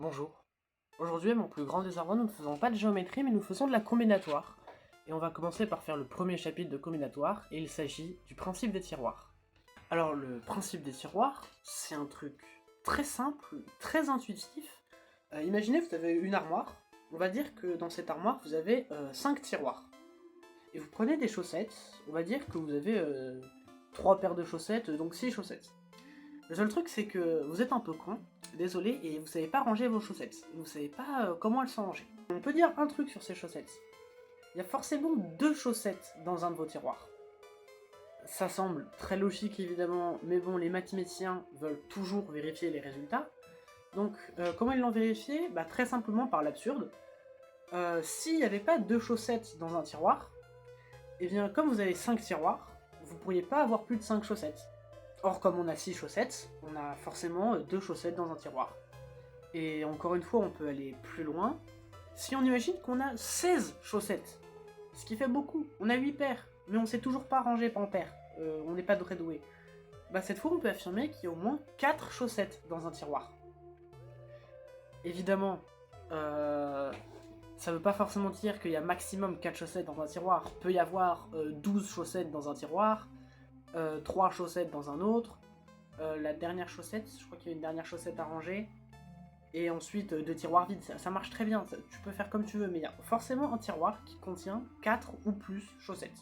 Bonjour. Aujourd'hui, à mon plus grand désarroi, nous ne faisons pas de géométrie, mais nous faisons de la combinatoire. Et on va commencer par faire le premier chapitre de combinatoire, et il s'agit du principe des tiroirs. Alors, le principe des tiroirs, c'est un truc très simple, très intuitif. Imaginez, vous avez une armoire. On va dire que dans cette armoire, vous avez 5 tiroirs. Et vous prenez des chaussettes, on va dire que vous avez 3 paires de chaussettes, donc 6 chaussettes. Le seul truc, c'est que vous êtes un peu con, désolé, et vous savez pas ranger vos chaussettes. Vous savez pas comment elles sont rangées. On peut dire un truc sur ces chaussettes. Il y a forcément 2 chaussettes dans un de vos tiroirs. Ça semble très logique évidemment, mais bon, les mathématiciens veulent toujours vérifier les résultats. Donc, comment ils l'ont vérifié? Bah, très simplement par l'absurde. S'il n'y avait pas 2 chaussettes dans un tiroir, et bien comme vous avez 5 tiroirs, vous pourriez pas avoir plus de 5 chaussettes. Or, comme on a 6 chaussettes, on a forcément 2 chaussettes dans un tiroir. Et encore une fois, on peut aller plus loin. Si on imagine qu'on a 16 chaussettes, ce qui fait beaucoup, on a 8 paires, mais on sait toujours pas ranger par paire, on n'est pas très doué. Bah cette fois, on peut affirmer qu'il y a au moins 4 chaussettes dans un tiroir. Évidemment, ça veut pas forcément dire qu'il y a maximum 4 chaussettes dans un tiroir. Il peut y avoir 12 chaussettes dans un tiroir, 3 chaussettes dans un autre, la dernière chaussette, je crois qu'il y a une dernière chaussette à ranger, et ensuite 2 tiroirs vides, ça marche très bien, tu peux faire comme tu veux, mais il y a forcément un tiroir qui contient 4 ou plus chaussettes.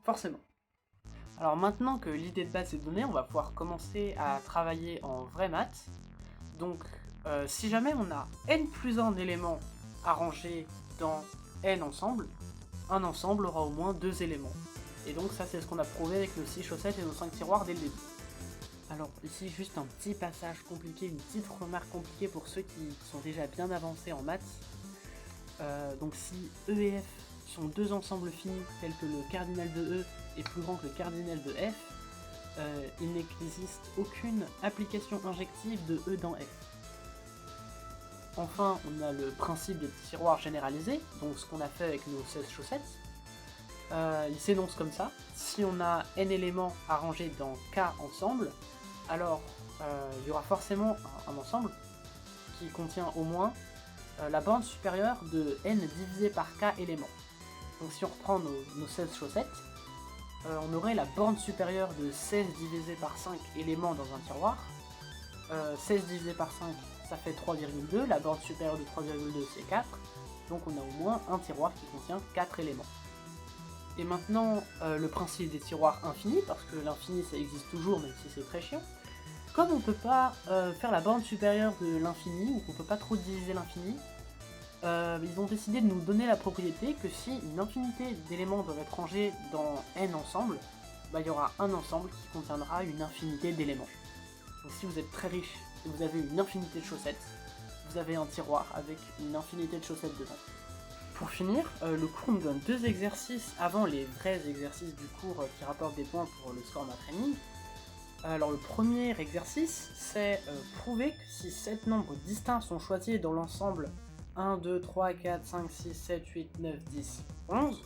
Forcément. Alors maintenant que l'idée de base est donnée, on va pouvoir commencer à travailler en vraie maths. Donc si jamais on a n plus 1 éléments à ranger dans n ensemble, un ensemble aura au moins 2 éléments. Et donc ça c'est ce qu'on a prouvé avec nos 6 chaussettes et nos 5 tiroirs dès le début. Alors ici juste un petit passage compliqué, une petite remarque compliquée pour ceux qui sont déjà bien avancés en maths. Donc si E et F sont deux ensembles finis tels que le cardinal de E est plus grand que le cardinal de F, il n'existe aucune application injective de E dans F. Enfin, on a le principe des tiroirs généralisés, donc ce qu'on a fait avec nos 16 chaussettes. Il s'énonce comme ça: si on a n éléments à ranger dans K ensemble, alors il y aura forcément un ensemble qui contient au moins la borne supérieure de n divisé par K éléments. Donc si on reprend nos 16 chaussettes, on aurait la borne supérieure de 16 divisé par 5 éléments dans un tiroir. 16 divisé par 5, ça fait 3,2, la borne supérieure de 3,2 c'est 4, donc on a au moins un tiroir qui contient 4 éléments. Et maintenant, le principe des tiroirs infinis, parce que l'infini ça existe toujours même si c'est très chiant. Comme on peut pas faire la borne supérieure de l'infini, ou qu'on peut pas trop diviser l'infini, ils ont décidé de nous donner la propriété que si une infinité d'éléments doivent être rangés dans n ensemble, bah, il y aura un ensemble qui contiendra une infinité d'éléments. Donc si vous êtes très riche et vous avez une infinité de chaussettes, vous avez un tiroir avec une infinité de chaussettes dedans. Pour finir, le cours nous donne 2 exercices avant les vrais exercices du cours qui rapportent des points pour le score math-training. Alors le premier exercice, c'est prouver que si 7 nombres distincts sont choisis dans l'ensemble 1, 2, 3, 4, 5, 6, 7, 8, 9, 10, 11,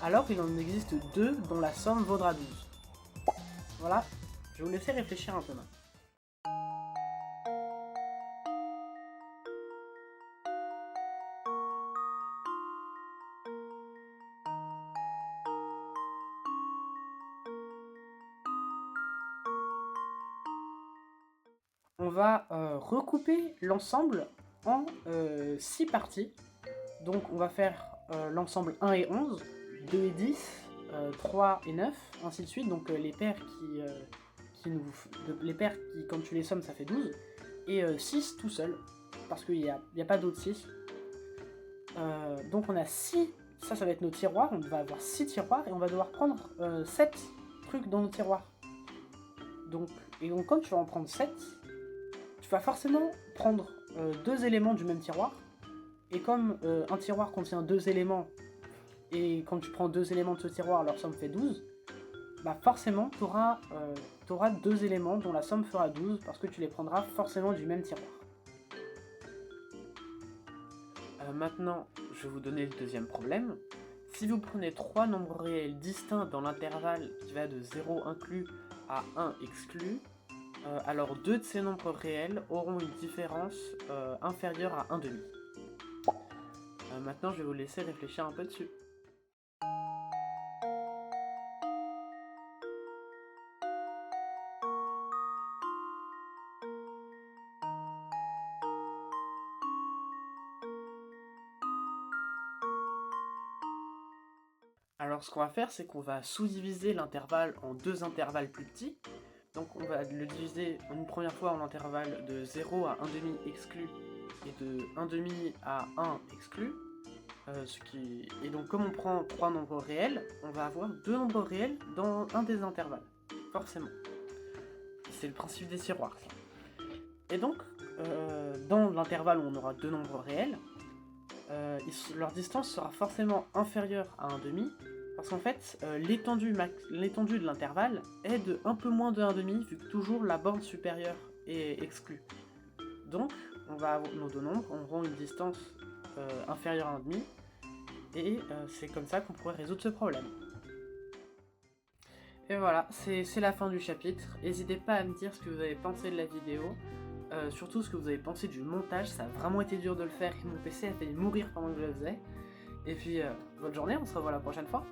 alors il en existe 2 dont la somme vaudra 12. Voilà, je vais vous laisser réfléchir un peu maintenant. On va recouper l'ensemble en 6 parties. Donc on va faire l'ensemble 1 et 11, 2 et 10, 3 et 9, ainsi de suite. Donc les paires les paires qui, quand tu les sommes, ça fait 12. Et 6 tout seul, parce qu'il n'y a pas d'autres 6. Donc on a 6, ça va être nos tiroirs, on va avoir 6 tiroirs, et on va devoir prendre 7 trucs dans nos tiroirs. Donc quand tu vas en prendre 7, tu vas forcément prendre 2 éléments du même tiroir, et comme un tiroir contient 2 éléments, et quand tu prends 2 éléments de ce tiroir, leur somme fait 12, bah forcément tu auras 2 éléments dont la somme fera 12, parce que tu les prendras forcément du même tiroir. Maintenant, je vais vous donner le deuxième problème. Si vous prenez 3 nombres réels distincts dans l'intervalle qui va de 0 inclus à 1 exclu, alors 2 de ces nombres réels auront une différence inférieure à 1/2. Maintenant, je vais vous laisser réfléchir un peu dessus. Alors ce qu'on va faire, c'est qu'on va sous-diviser l'intervalle en 2 intervalles plus petits. Donc on va le diviser une première fois en intervalle de 0 à 1/2 exclu et de 1/2 à 1 exclu. Et donc comme on prend 3 nombres réels, on va avoir 2 nombres réels dans un des intervalles. Forcément. C'est le principe des tiroirs, ça. Et donc, dans l'intervalle où on aura 2 nombres réels, leur distance sera forcément inférieure à 1/2, parce qu'en fait, l'étendue de l'intervalle est de un peu moins de 1/2, vu que toujours la borne supérieure est exclue. Donc, on va avoir nos deux nombres auront une distance inférieure à 1/2, et c'est comme ça qu'on pourrait résoudre ce problème. Et voilà, c'est la fin du chapitre. N'hésitez pas à me dire ce que vous avez pensé de la vidéo, surtout ce que vous avez pensé du montage. Ça a vraiment été dur de le faire et mon PC a failli mourir pendant que je le faisais. Et puis, bonne journée, on se revoit la prochaine fois.